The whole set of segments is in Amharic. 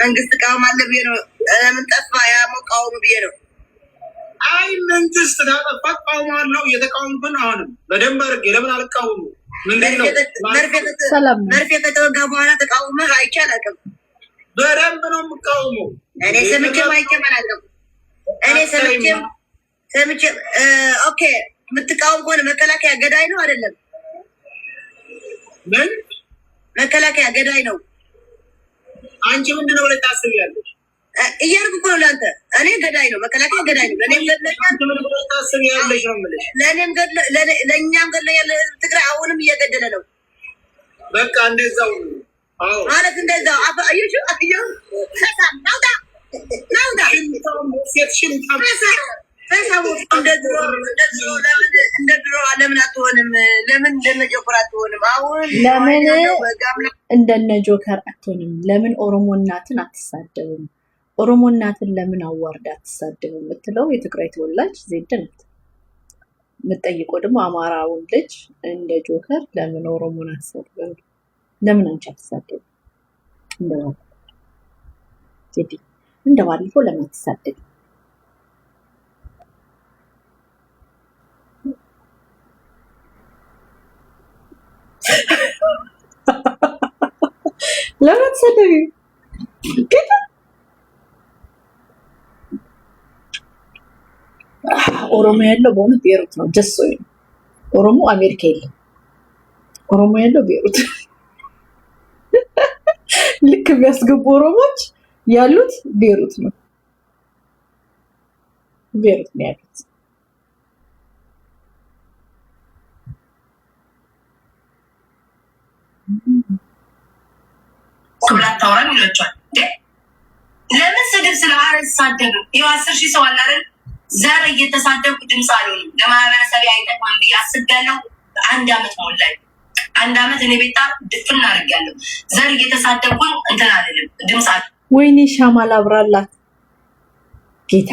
መንግስት ቃውም አለ ብዬ ነው። ምን ጠፋ? ያ መቃወሙ ብዬ ነው። አይ መንግስት ታጠፋ ቃውማለሁ። እየተቃወምኩን አሁንም በደንብ አድርጌ ለምን አልቃወሙ? መርፌ ከተወጋ በኋላ ተቃውመህ አይቼ አላውቅም። በደንብ ነው የምቃወመው። እኔ ሰምቼም አይቼም አላውቅም። እኔ ሰምቼም ኦኬ። የምትቃወም ከሆነ መከላከያ ገዳይ ነው አይደለም? ምን መከላከያ ገዳይ ነው? አንቺ ምንድን ነው ብለሽ ታስቢያለሽ? እያልኩ እኮ ነው ለአንተ። እኔ ገዳይ ነው፣ መከላከያ ገዳይ ነው። ለእኔም ገድለኛል፣ ታስቢያለሽ ነው የምልሽ። ለእኛም ገድለኛል። ትግራይ አሁንም እየገደለ ነው። በቃ እንደዛው ማለት እንደዛው አየሹ አየሁ ናውጣ ናውጣ እንደ ድሮ ለምን አትሆንም? ለምን እንደነ ጆከር አትሆንም? አሁን ለምን እንደነ ጆከር አትሆንም? ለምን ኦሮሞ እናትን አትሳደብም? ኦሮሞ እናትን ለምን አዋርዳ አትሳደብም የምትለው የትግራይ ተወላጅ ዜድ ናት። የምትጠይቀው ደግሞ አማራውን ልጅ እንደ ጆከር ለምን ኦሮሞን አትሳደብም? ለምን አንቺ አትሳደብም? እንደባለፈው ለምን አትሳደብም? ለምን አትሳደብም? ኦሮሞ ያለው በእውነት ቤሩት ነው። ጀሶ ኦሮሞ አሜሪካ የለም። ኦሮሞ ያለው ቤሩት ልክ የሚያስገቡ ኦሮሞች ያሉት ቤሩት ነው። ቤሩት ነው ያሉት። ሁላታውራን ይሏቸዋል። ለምን ስድብ ስለ አልሳደብም? ይኸው 10,000 ሰው አለ አይደል? ዘር እየተሳደብኩ ድምፅ አልሆንም። ለማህበረሰብ አይጠቅምም ብዬ አስቤያለሁ። 1 አመት ሞላኝ። 1 አመት እኔ ቤታ ድፍን አድርጌያለሁ። ዘር እየተሳደብኩኝ እንትን አልልም፣ ድምፅ አለ። ወይኔ ሻማ ላብራላት ጌታ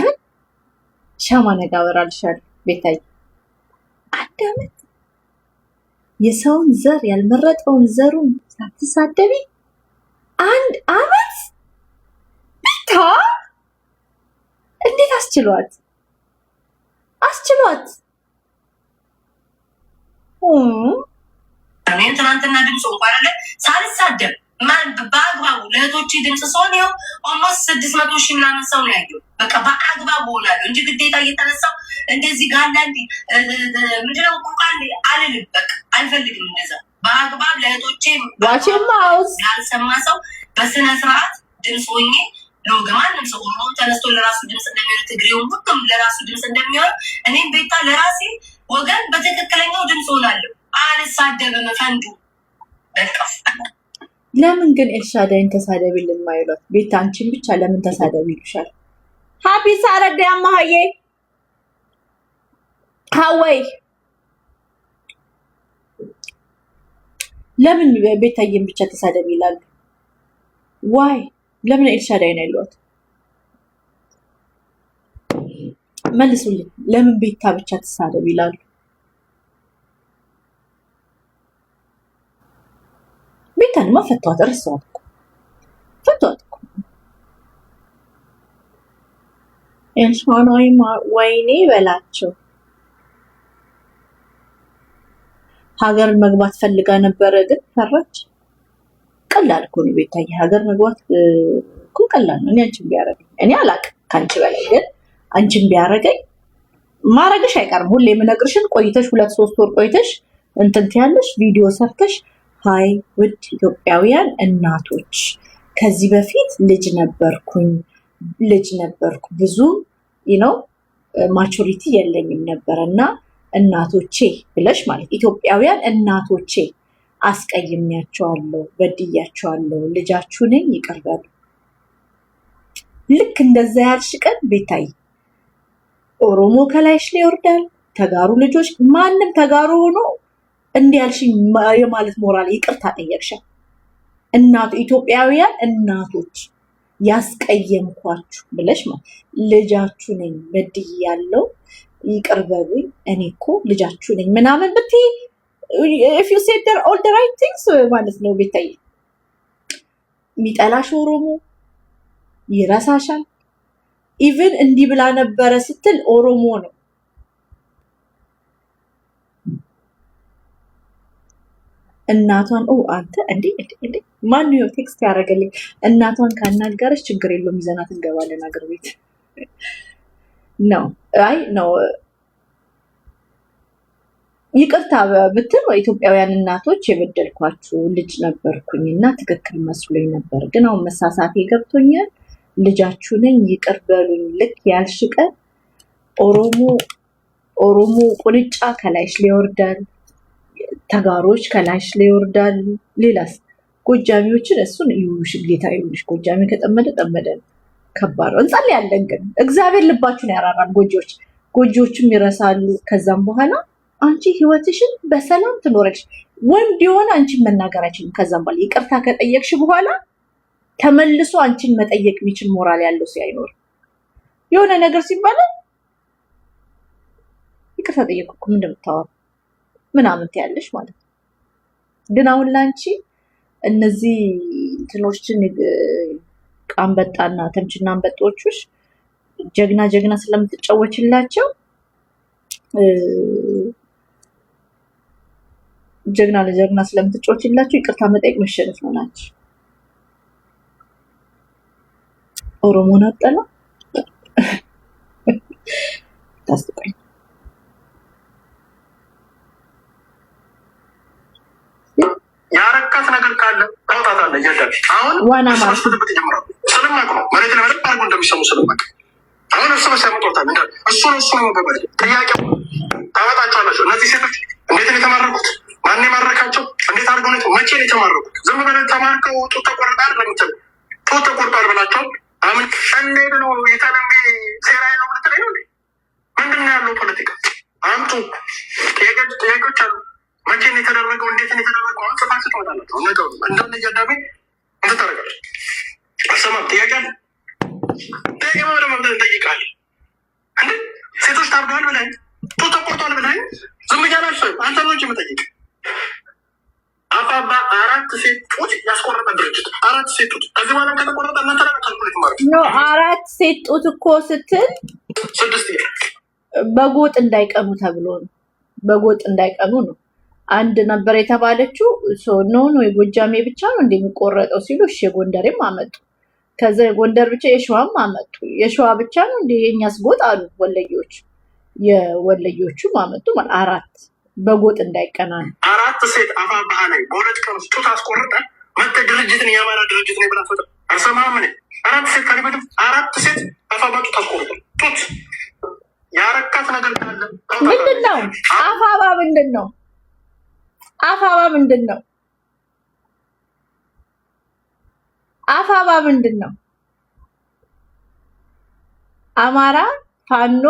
ሻማ ነጋ አበራልሻለሁ። ቤታዬ 1 አመት የሰውን ዘር ያልመረጠውን ዘሩን ሳትሳደቢ 1 አመት ቤታ እንዴት አስችሏት እኔም ትናንትና ድምፅ እንኳን አለ ሳልሳደብ በአግባቡ ለእህቶቼ ድምፅ ሰሆን ይኸው ኦልሞስት 600,000 ምናምን ሰው ነው ያየው። በቃ በአግባቡ ሆናለሁ እንጂ ግዴታ እየተነሳው እንደዚህ ጋላ ምንድነው ቁልቋል አልልም። በቃ አልፈልግም እንደዛ። በአግባብ ለእህቶቼ ያልሰማ ሰው በስነ ስርዓት ድምፅ ሆኜ ማንም ሰው ሆኖ ተነስቶ ለራሱ ድምፅ እንደሚሆን ትግሬውን ሁሉም ለራሱ ድምፅ እንደሚሆን እኔም ቤታ ለራሴ ወገን በትክክለኛው ድምፅ ሆናለሁ። አልሳደብም። ፈንዱ በቃ ለምን ግን ኤልሻዳይን ተሳደቢልን ማይሏት? ቤታ አንቺን ብቻ ለምን ተሳደቢ ይሉሻል? ሀፒ ሳረዳ ያማሃዬ ሀወይ ለምን ቤታዬን ብቻ ተሳደቢ ይላሉ? ዋይ ለምን ኤልሻዳይን አይሏት? መልሱልኝ። ለምን ቤታ ብቻ ተሳደቢ ይላሉ? ቤታንማ ፈቷት፣ እርሷት እኮ ፈቷት እኮ። ኤልሻዳይማ ወይኔ በላቸው። ሀገር መግባት ፈልጋ ነበረ ግን ፈራች። ቀላል እኮ ነው ቤታዬ፣ ሀገር መግባት እኮ ቀላል ነው። እኔ አንቺን ቢያረገኝ እኔ አላቅም ከአንቺ በላይ ግን አንቺን ቢያረገኝ ማረግሽ አይቀርም። ሁሌ የምነግርሽን ቆይተሽ 2-3 ወር ቆይተሽ እንትን ትያለሽ፣ ቪዲዮ ሰርተሽ ሀይ ውድ ኢትዮጵያውያን እናቶች፣ ከዚህ በፊት ልጅ ነበርኩ ብዙ ነው ማቹሪቲ የለኝም ነበረ እና እናቶቼ ብለሽ ማለት ኢትዮጵያውያን እናቶቼ አስቀይሜያቸዋለሁ፣ በድያቸዋለሁ፣ ልጃችሁ ነኝ ይቅር በሉ። ልክ እንደዛ ያልሽ ቀን ቤታይ ኦሮሞ ከላይሽ ላይ ይወርዳል። ተጋሩ ልጆች ማንም ተጋሩ ሆኖ እንዲያልሽ የማለት ሞራል ይቅርታ ጠየቅሽ። እናቱ ኢትዮጵያውያን እናቶች ያስቀየምኳችሁ ብለሽ ማለት ልጃችሁ ነኝ በድያለሁ ይቅር በሉኝ፣ እኔ እኮ ልጃችሁ ነኝ ምናምን ብትይ if you said all the right things ማለት ነው ቤታይ ሚጠላሽ ኦሮሞ ይረሳሻል። ኢቭን እንዲህ ብላ ነበረ ስትል ኦሮሞ ነው። እናቷን አንተ እንዴ ማን ነው ቴክስት ያደረገልኝ? እናቷን ካናገረች ችግር የለውም ይዘናት እንገባለን አገር ቤት ነው። አይ ነው ይቅርታ ብትል ኢትዮጵያውያን እናቶች የበደልኳችሁ ልጅ ነበርኩኝና ትክክል መስሎኝ ነበር፣ ግን አሁን መሳሳቴ ገብቶኛል። ልጃችሁ ነኝ ይቅር በሉኝ። ልክ ያልሽ ቀን ኦሮሞ ቁንጫ ከላይሽ ላይ ይወርዳል፣ ተጋሮች ከላይሽ ላይ ይወርዳሉ። ሌላስ ጎጃሚዎችን እሱን ይውሽ ጌታ ይውሽ። ጎጃሚ ከጠመደ ጠመደ ነው። ከባድ ነው። እንጸልያለን ግን እግዚአብሔር ልባችሁን ያራራል። ጎጆችም ይረሳሉ። ከዛም በኋላ አንቺ ህይወትሽን በሰላም ትኖረሽ። ወንድ የሆነ አንቺን መናገር አይችልም። ከዛም በኋላ ይቅርታ ከጠየቅሽ በኋላ ተመልሶ አንቺን መጠየቅ የሚችል ሞራል ያለው ሰው አይኖርም። የሆነ ነገር ሲባል ይቅርታ ጠየቅኩ እኮ ምን እንደምታወራ ምናምን ትያለሽ ማለት ነው። ግን አሁን ላንቺ እነዚህ እንትኖችን አንበጣና ተምችና አንበጦችሽ ጀግና ስለምትጫወችላቸው ጀግና ስለምትጫወችላቸው ይቅርታ መጠየቅ መሸነፍ ነው ናቸው። ኦሮሞን አጠላ ታስቀኝ ያረካት ነገር ካለ ታውጣታለህ። ይያዳል አሁን ዋና ማለት ስለማቅ ነው መሬት ላይ በደንብ አድርጎ እንደሚሰሙ ስለማቅ አሁን እርስ በርስ ያመጣታል። እንደ እሱ ነው መገበል ጥያቄው ታወጣቸዋላችሁ። እነዚህ ሴቶች እንዴት ነው የተማረኩት? ማን የማረካቸው? እንዴት አድርገው ነው? መቼ ነው የተማረኩት? ዝም ብለህ ተማርከው ጡት ተቆርጧል ለምትል ጡት ተቆርጧል ብላቸው አምን እንዴት ነው የተለምቢ ሴራ ነው ምትለኝ ነው? ምንድን ነው ያለው ፖለቲካ? አምጡ ጥያቄዎች አሉ። መቼ ነው የተደረገው? እንዴት ነው የተደረገው? አሁን ጽፋችሁ ትወጣላችሁ። ነገሩ እንደሆነ እያዳሜ እንትን ታደርጋለች። አሰማም ጥያቄ አለ። ጥያቄ ደግሞ እንጠይቃለን። እንዴ ሴቶች ታርደዋል ብለኝ ጡት ተቆርጧል ብለኝ ዝም እያላልፍ አንተ ነው እንጂ የምጠይቅ። አባባ 4 ሴት ጡት ያስቆረጠ ድርጅት 4 ሴት ጡት ከዚህ በኋላ ከተቆረጠ እናንተ ላይ ካልኩሌት ማለት ነው። 4 ሴት ጡት እኮ ስትል 6 በጎጥ እንዳይቀኑ ተብሎ ነው። በጎጥ እንዳይቀኑ ነው። አንድ ነበር የተባለችው ነው የጎጃሜ ብቻ ነው እንደሚቆረጠው ሲሉ እሺ የጎንደርም አመጡ። ከዛ የጎንደር ብቻ የሸዋም አመጡ። የሸዋ ብቻ ነው እንደ የኛስ ጎጥ አሉ ወለዮች። የወለዮቹም አመጡ ማለት 4 በጎጥ እንዳይቀና ነው። 4 ሴት አፋባ ላይ በሁለት ቀን ውስጥ ጡት አስቆረጠ። መተ ድርጅትን የአማራ ድርጅት ነው ብላ ፈጣ አልሰማህም እኔ 4 ሴት ከሪበድ 4 ሴት አፋባ ጡት አስቆረጠ። ጡት ያረካት ነገር ካለ ምንድነው? አፋባ ምንድነው? አፋባ ምንድነው? አፋባ ምንድነው? አማራ ፋኖ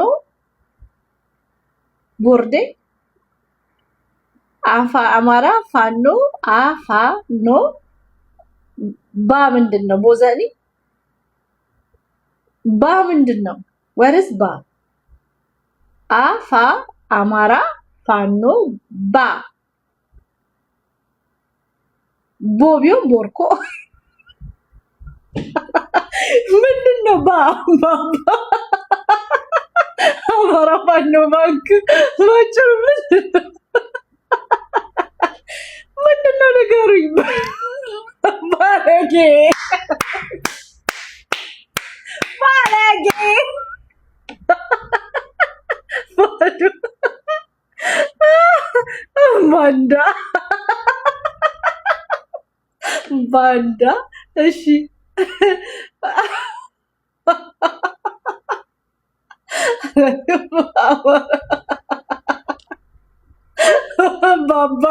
ቦርዴ አማራ ፋኖ አፋኖ ባ ምንድነው? ቦዘኒ ባ ምንድነው? ወርስ ባ አፋ አማራ ፋኖ ባ ቦቢዮን ቦርኮ ምንድነው? ባ አማራ ፋኖ ባንክ ማጭር ምንድነው? ንገሩኝ። ባለጌ ባንዳ እሺ ባባ